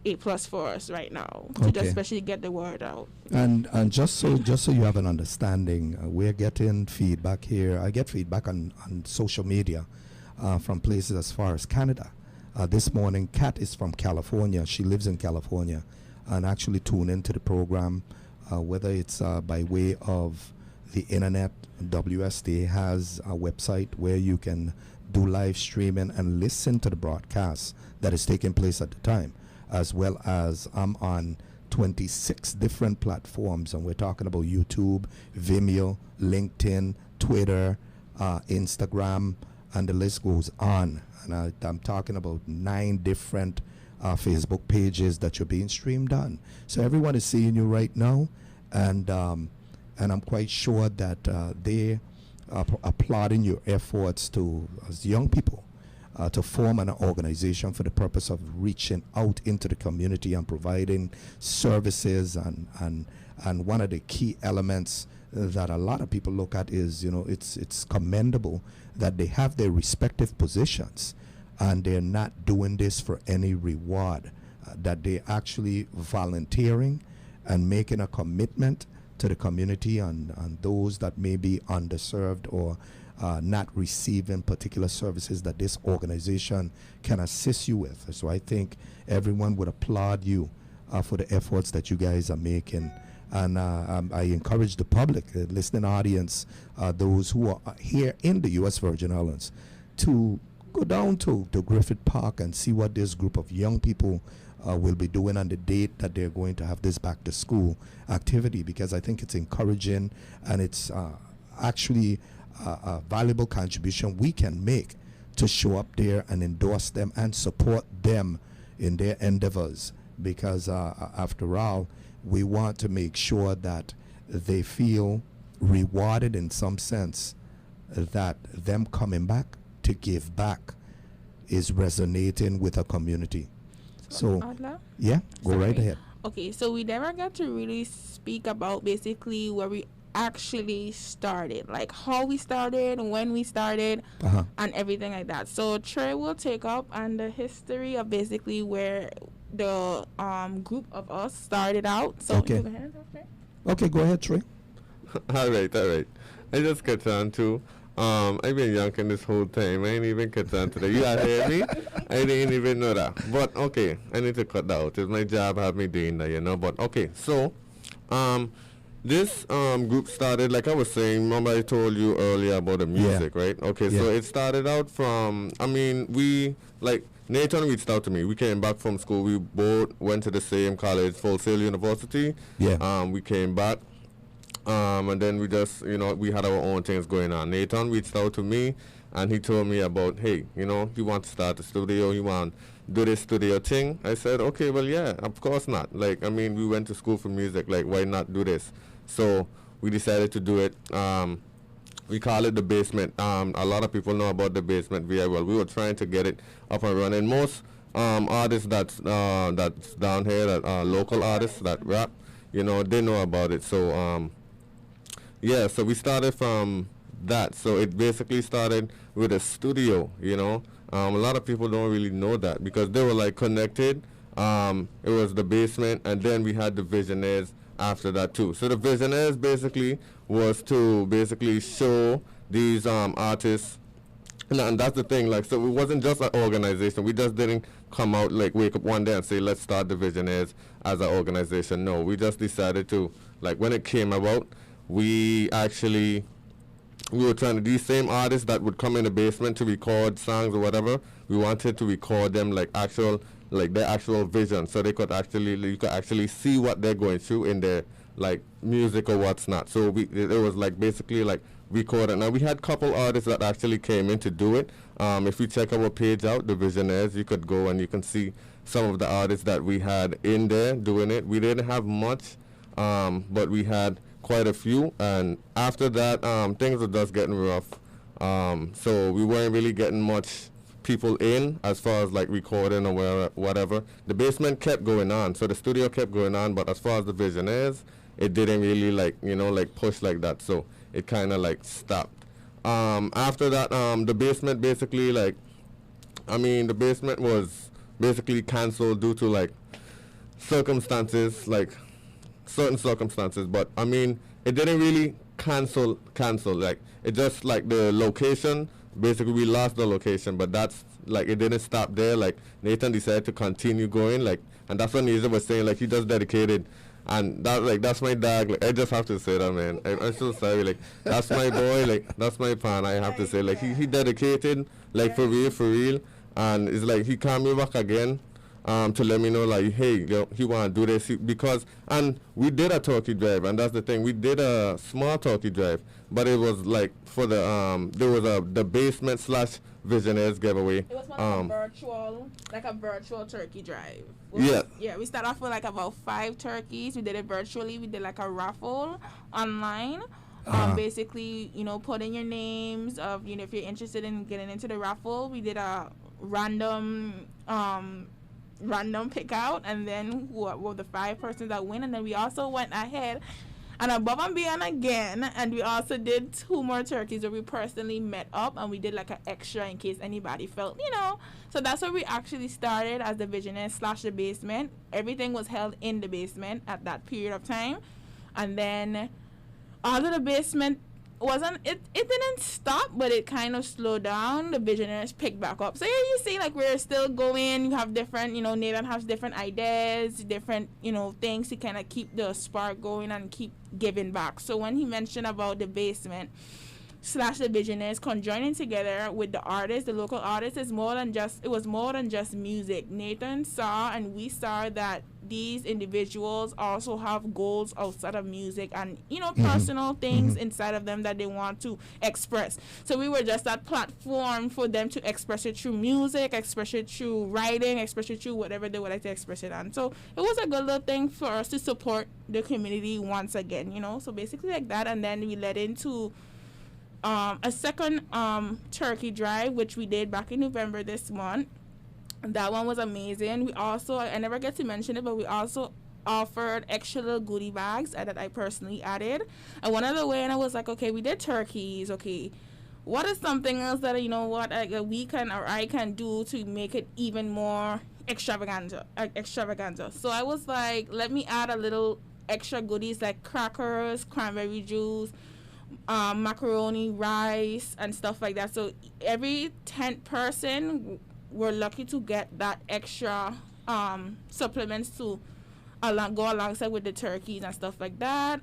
A+ for us right now, to just especially get the word out. And just so you have an understanding, we're getting feedback here. I get feedback on social media from places as far as Canada. This morning, Kat is from California. She lives in California and actually tune into the program, whether it's by way of the internet. WSD has a website where you can do live streaming and listen to the broadcast that is taking place at the time, as well as I'm on 26 different platforms, and we're talking about YouTube, Vimeo, LinkedIn, Twitter, Instagram, and the list goes on. And I'm talking about 9 different Facebook pages that you're being streamed on. So everyone is seeing you right now, and I'm quite sure that they applauding your efforts to, as young people, to form an organization for the purpose of reaching out into the community and providing services. And one of the key elements that a lot of people look at is, it's commendable that they have their respective positions and they're not doing this for any reward, that they're actually volunteering and making a commitment to the community and those that may be underserved or not receiving particular services that this organization can assist you with. So I think everyone would applaud you for the efforts that you guys are making. And I encourage the public, the listening audience, those who are here in the U.S. Virgin Islands, to go down to Griffith Park and see what this group of young people will be doing on the date that they're going to have this back to school activity, because I think it's encouraging and it's actually a valuable contribution we can make to show up there and endorse them and support them in their endeavors, because after all, we want to make sure that they feel rewarded in some sense, that them coming back to give back is resonating with a community. So, Adla? yeah, go right Sorry. ahead. Okay, so we never got to really speak about basically where we actually started, like how we started, when we started, and everything like that. So Trey will take up on the history of basically where the group of us started out. So Okay. you go ahead, okay. Okay, go ahead, Trey. All right. I just got on to. I've been yanking this whole time. I ain't even cut on to that. You all hear me? I didn't even know that. But okay, I need to cut that out. It's my job have me doing that, But okay, so this group started, like I was saying, remember I told you earlier about the music, right? Okay, so it started out from, we, like, Nathan reached out to me. We came back from school. We both went to the same college, Full Sail University. Yeah. We came back. And then we just, we had our own things going on. Nathan reached out to me, and he told me about, hey, you want to start a studio, you want to do this studio thing? I said, okay, well, yeah, of course not. Like, we went to school for music. Like, why not do this? So we decided to do it. We call it The Basement. A lot of people know about The Basement very well. We were trying to get it up and running. Most artists that's down here, that local artists that rap, they know about it. So, yeah, so we started from that. So it basically started with a studio, A lot of people don't really know that because they were like connected. It was The Basement, and then we had the Visionaires after that too. So the Visionaires basically was to basically show these artists, and that's the thing, like, so it wasn't just an organization. We just didn't come out, like, wake up one day and say, let's start the Visionaires as an organization. No, we just decided to, like, when it came about, we were trying to, these same artists that would come in the basement to record songs or whatever, we wanted to record them like their actual vision, so you could actually see what they're going through in their like music or what's not. So it was like basically like recorded. Now we had a couple artists that actually came in to do it. If you check our page out, The Visionaires, you could go and you can see some of the artists that we had in there doing it. We didn't have much, but we had quite a few, and after that things were just getting rough, so we weren't really getting much people in as far as like recording or whatever. The Basement kept going on, so the studio kept going on, but as far as the Visionaires, it didn't really like push like that, so it kind of like stopped. After that, the Basement basically the Basement was basically canceled due to like circumstances, like certain circumstances, but it didn't really cancel, like it just like the location, basically we lost the location, but that's like it didn't stop there. Like Nathan decided to continue going, like, and that's what Nathan was saying, like he just dedicated, and that's my dog, like I just have to say that, man. I'm so sorry, like that's my boy, like that's my pan. I have to say, like he dedicated, like for real, and it's like he called me back again to let me know, like, hey, he want to do this because, and we did a turkey drive, and that's the thing, we did a small turkey drive, but it was like for the there was the Basement / Visionaires giveaway. It was like a virtual turkey drive. Yeah, we started off with like about 5 turkeys. We did it virtually. We did like a raffle online. Basically, put in your names of, if you're interested in getting into the raffle. We did a random pick out, and then what were the 5 persons that win. And then we also went ahead and above and beyond again, and we also did 2 more turkeys where we personally met up and we did like an extra in case anybody felt, So that's where we actually started as the Visionaires / the basement. Everything was held in the basement at that period of time. And then all of the basement it didn't stop, but it kind of slowed down. The Visionaires picked back up. So yeah, you see, like, we're still going. You have different, Nathan has different ideas, different, things to kind of keep the spark going and keep giving back. So when he mentioned about the basement / the Visionaires conjoining together with the artists, the local artists, it was more than just music. Nathan saw and we saw that these individuals also have goals outside of music and personal things inside of them that they want to express. So we were just that platform for them to express it through music, express it through writing, express it through whatever they would like to express it on. So it was a good little thing for us to support the community once again, so basically like that. And then we led into a second turkey drive, which we did back in November this month. That one was amazing. We also, I never get to mention it, but we also offered extra little goodie bags that I personally added. And one of the way, and I was like, okay, we did turkeys. Okay, what is something else that we can or I can do to make it even more extravaganza? So I was like, let me add a little extra goodies like crackers, cranberry juice, macaroni, rice, and stuff like that. So every 10th person were lucky to get that extra supplements to go alongside with the turkeys and stuff like that.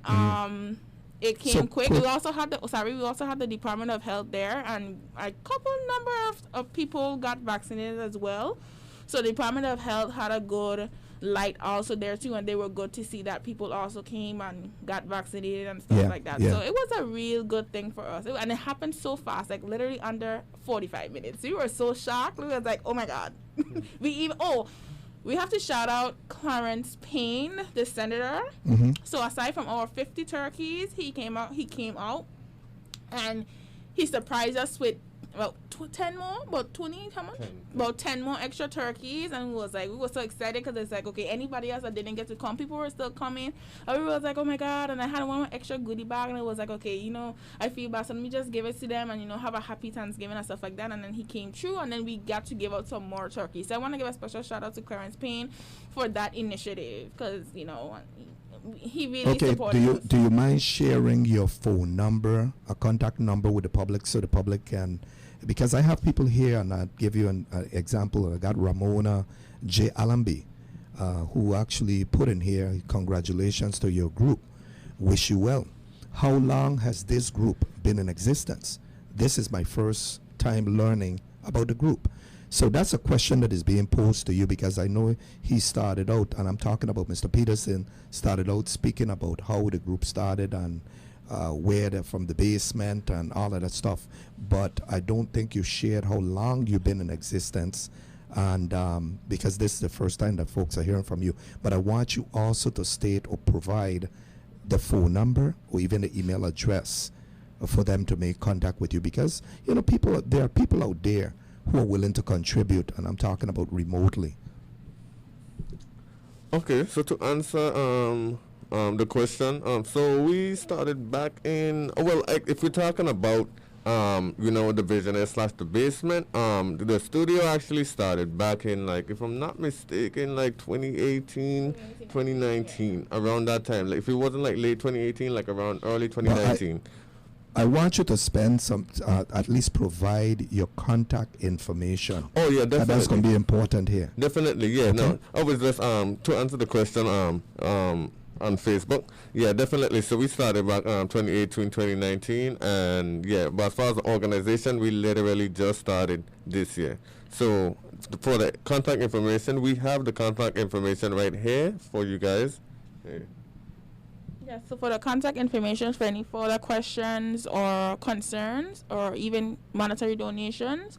It came quick. We also had the Department of Health there, and a couple number of people got vaccinated as well. So the Department of Health had a good light also there too, and they were good to see that people also came and got vaccinated and stuff like that. So it was a real good thing for us, and it happened so fast, like literally under 45 minutes. We were so shocked. We was like, oh my god. We have to shout out Clarence Payne, the senator. So aside from our 50 turkeys, he came out and he surprised us with about 10 more, about 20, how much? 10. About 10 more extra turkeys, and we were so excited because it's like, okay, anybody else that didn't get to come, people were still coming, and we was like, oh my god. And I had one more extra goodie bag, and it was like, okay, I feel bad, so let me just give it to them and have a happy Thanksgiving and stuff like that. And then he came through, and then we got to give out some more turkeys. So I want to give a special shout out to Clarence Payne for that initiative, because he really supported us. Do you mind sharing your phone number, a contact number with the public, so the public can, because I have people here, and I'll give you an example. I got Ramona J. Allenby, who actually put in here, congratulations to your group. Wish you well. How long has this group been in existence? This is my first time learning about the group. So that's a question that is being posed to you, because I know he started out, and I'm talking about Mr. Peterson, started out speaking about how the group started and where they're from, the basement and all of that stuff. But I don't think you shared how long you've been in existence, and because this is the first time that folks are hearing from you. But I want you also to state or provide the phone number or even the email address for them to make contact with you, because there are people out there who are willing to contribute, and I'm talking about remotely. Okay, so to answer the question, so we started back in, if we're talking about the Visionaires / the basement, the studio actually started back in, if I'm not mistaken, 2018, 2019, around that time. If it wasn't late 2018, around early 2019. I want you to spend some, at least provide your contact information. Oh yeah, definitely. That's going to be important here. Definitely, yeah. Okay. No, I was just to answer the question on Facebook. Yeah, definitely. So we started back 2018, 2019, and yeah. But as far as the organization, we literally just started this year. So for the contact information, we have the contact information right here for you guys. Hey. Yes, so for the contact information for any further questions or concerns or even monetary donations,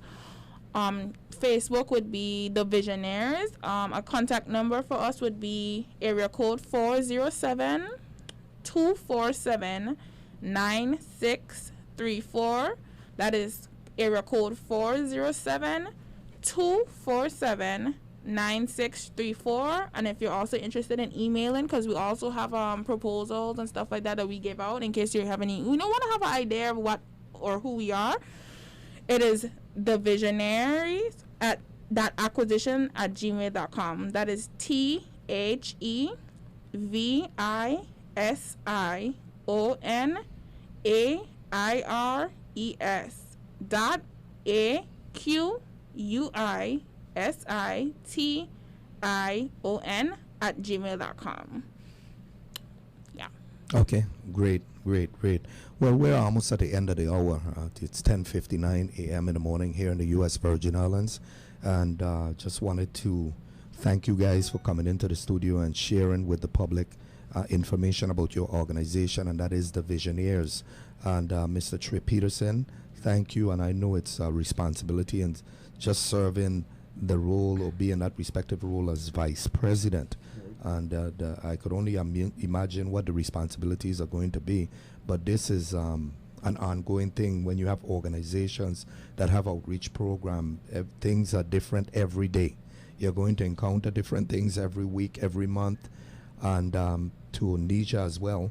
Facebook would be The Visionaires. A contact number for us would be area code 407-247-0999. 9634. That is area code 407-247-9634. And if you're also interested in emailing, because we also have proposals and stuff like that we give out in case you have any, we don't want to have an idea of what or who we are. It is the Visionaries at that acquisition at gmail.com. That is THEVISIONAIRES AQUISITION at gmail.com. Yeah. Okay, great. Well, we're almost at the end of the hour. It's 10:59 a.m. in the morning here in the U.S. Virgin Islands, and just wanted to thank you guys for coming into the studio and sharing with the public information about your organization, and that is the Visionaries. And Mr. Trey Peterson, thank you, and I know it's a responsibility and just serving the role or being that respective role as vice president. And I could only imagine what the responsibilities are going to be. But this is an ongoing thing. When you have organizations that have outreach program, things are different every day. You're going to encounter different things every week, every month. And to Nisha as well,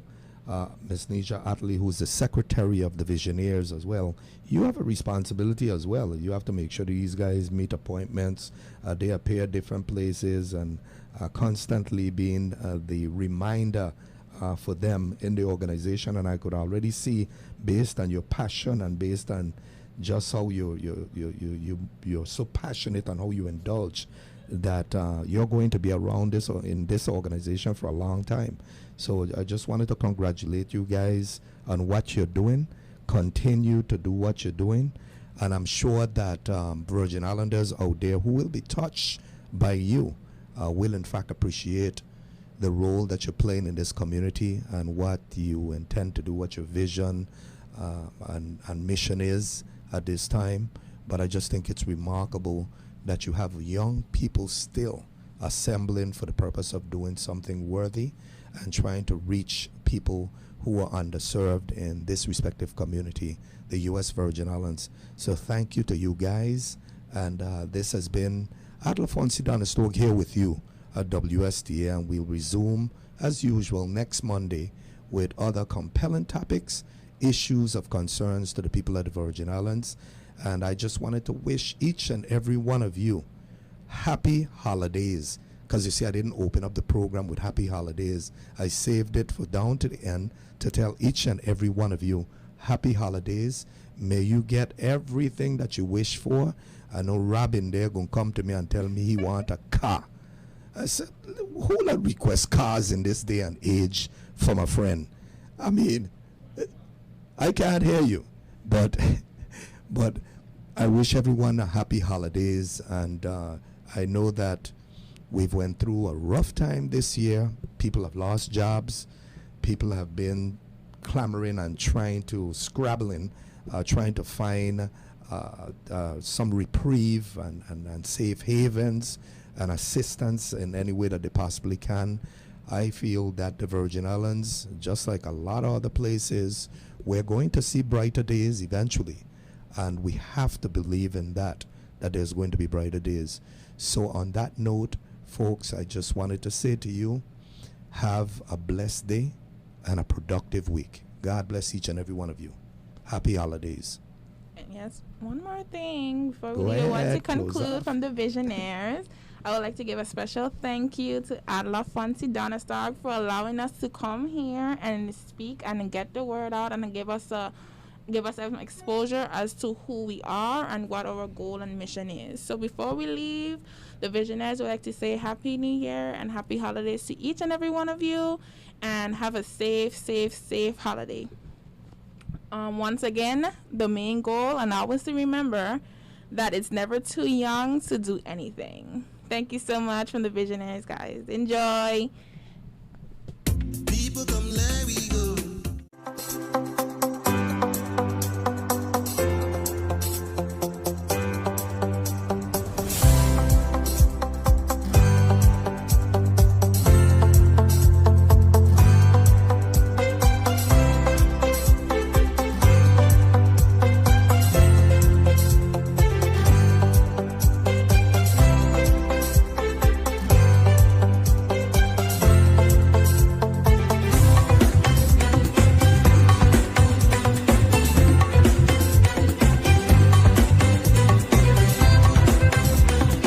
Ms. Nisha Atley, who's the secretary of the Visionaries as well, you have a responsibility as well. You have to make sure these guys meet appointments. They appear at different places and constantly being the reminder for them in the organization. And I could already see, based on your passion and based on just how you're so passionate on how you indulge, that you're going to be around this or in this organization for a long time. So I just wanted to congratulate you guys on what you're doing. Continue to do what you're doing. And I'm sure that Virgin Islanders out there who will be touched by you will in fact appreciate the role that you're playing in this community and what you intend to do, what your vision and mission is at this time. But I just think it's remarkable that you have young people still assembling for the purpose of doing something worthy and trying to reach people who are underserved in this respective community, the U.S. Virgin Islands. So thank you to you guys. And this has been Adlafonsi Donestog here with you at WSTA, and we'll resume as usual next Monday with other compelling topics, issues of concerns to the people of the Virgin Islands. And I just wanted to wish each and every one of you happy holidays. Because you see, I didn't open up the program with happy holidays. I saved it for down to the end to tell each and every one of you happy holidays. May you get everything that you wish for. I know Robin there going to come to me and tell me he want a car. I said, who will request cars in this day and age from a friend? I mean, I can't hear you. But I wish everyone a happy holidays. And I know that we've went through a rough time this year. People have lost jobs. People have been clamoring and scrabbling, trying to find some reprieve and safe havens and assistance in any way that they possibly can. I feel that the Virgin Islands, just like a lot of other places, we're going to see brighter days eventually. And we have to believe in that there's going to be brighter days. So on that note, folks, I just wanted to say to you, have a blessed day and a productive week. God bless each and every one of you. Happy holidays. And yes, one more thing before Go we ahead, want to close conclude off. from the Visionaries. I would like to give a special thank you to Adlafonsi Donestog for allowing us to come here and speak and get the word out and give us some exposure as to who we are and what our goal and mission is. So before we leave, the Visionaries would like to say Happy New Year and Happy Holidays to each and every one of you, and have a safe holiday. Once again, the main goal, and always to remember that it's never too young to do anything. Thank you so much from the Visionaries, guys. Enjoy.